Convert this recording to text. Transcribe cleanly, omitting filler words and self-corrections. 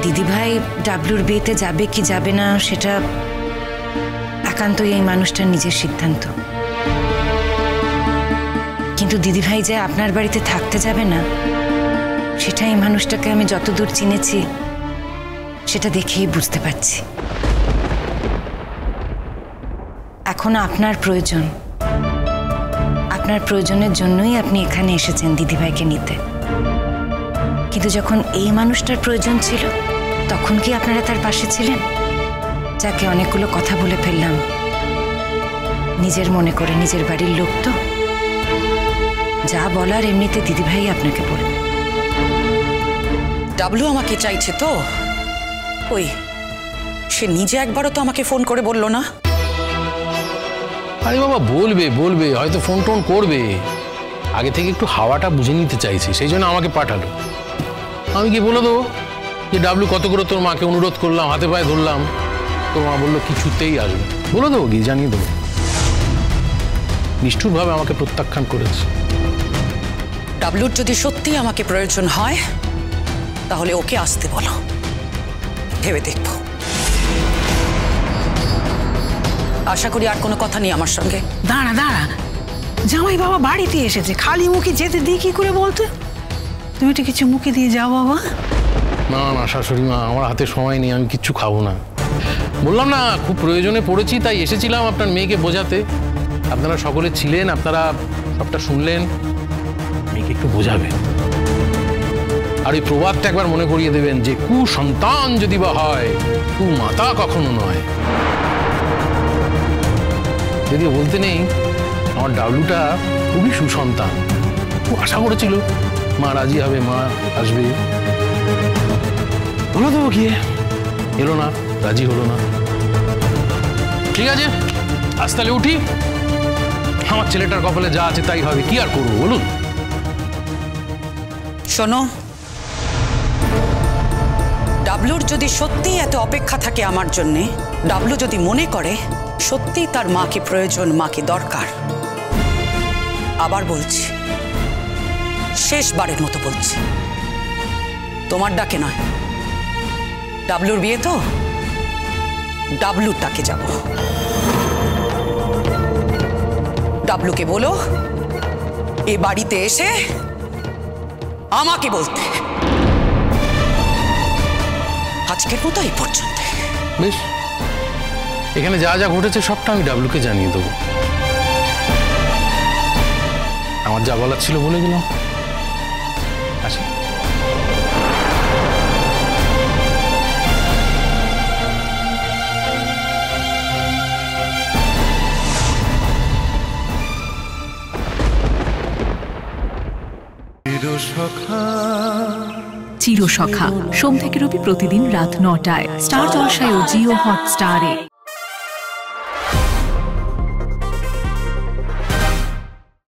দিদিভাই ডাবলুর বিয়েতে যাবে কি যাবে না সেটা একান্তই এই মানুষটার নিজের সিদ্ধান্ত। কিন্তু দিদিভাই যে আপনার বাড়িতে থাকতে যাবে না সেটা এই মানুষটাকে আমি যতদূর চিনেছি সেটা দেখেই বুঝতে পারছি। এখন আপনার প্রয়োজন, আপনার প্রয়োজনের জন্যই আপনি এখানে এসেছেন দিদিভাইকে নিতে। কিন্তু যখন এই মানুষটার প্রয়োজন ছিল তখন কি আপনারা তার পাশে ছিলেন? যাকে অনেকগুলো কথা বলে ফেললাম, নিজের মনে করে, নিজের বাড়ির লোক তো, যা বলার এমনিতে দিদিভাই আপনাকে বলবে। ডাবলু আমাকে চাইছে তো, ওই সে নিজে একবারও তো আমাকে ফোন করে বললো না। আরে বাবা বলবে বলবে, হয়তো ফোন টোন করবে। আগে থেকে একটু হাওয়াটা বুঝে নিতে চাইছি, সেই জন্য আমাকে পাঠালো। আমি কি বলে দেবো যে ডাবলু কত করে তোর মাকে অনুরোধ করলাম, হাতে পায়ে ধরলাম, তোর মা বললো কিছুতেই আসবে। বলে দেবো কি, জানিয়ে দেবো। নিষ্ঠুরভাবে আমাকে প্রত্যাখ্যান করেছে। ডাবলুর যদি সত্যি আমাকে প্রয়োজন হয় তাহলে ওকে আসতে বলো, ভেবে দেখবো। আশা করি আর কোনো কথা নেই আমার সঙ্গে। দাঁড়া দাঁড়া, জামাই বাবা বাড়িতে এসেছে, খালি মুখে যেতে দিই কি করে বলতে? তুমি একটু কিছু মুখে দিয়ে যাও বাবা। না না শাশুড়ি মা, আমার হাতে সময় নেই, আমি কিচ্ছু খাবো না। বললাম না, খুব প্রয়োজনে পড়েছি, তাই এসেছিলাম আপনার মেয়েকে বোঝাতে। আপনারা সকলে ছিলেন, আপনারা সবটা শুনলেন, মেয়েকে একটু বোঝাবেন। আর এই প্রবাদটা একবার মনে করিয়ে দেবেন যে কুসন্তান যদি বা হয়, কুমাতা কখনো নয়। যদিও বলতে নেই, আমার ডাবলুটা খুবই সুসন্তান। ও আশা করেছিল মা রাজি হবে, মা আসবে। বলো তো গিয়ে এলো না, রাজি হলো না। ঠিক আছে, আজ তাহলে উঠি। আমার ছেলেটার কপালে যা আছে তাই হবে, কি আর করবো বলুন। শোনো, ডাবলুর যদি সত্যি এত অপেক্ষা থাকে আমার জন্যে, ডাবলু যদি মনে করে সত্যি তার মাকে প্রয়োজন, মাকে দরকার, আবার বলছি, শেষবারের মতো বলছি, তোমার ডাকে নয়, ডাবলুর বিয়ে তো, ডাবলুর ডাকে যাব। ডাবলুকে বলো এ বাড়িতে এসে আমাকে বলতে। আজকের মতো এই পর্যন্ত। বেশ, এখানে যা যা ঘটেছে সবটা আমি ডাবলুকে জানিয়ে দেবো। আমার যা বলার ছিল বলে গেলাম। আসি। চিরসখা সোম থেকে রবি প্রতিদিন রাত ৯টায় স্টার জলসায় ও জিও হটস্টারে।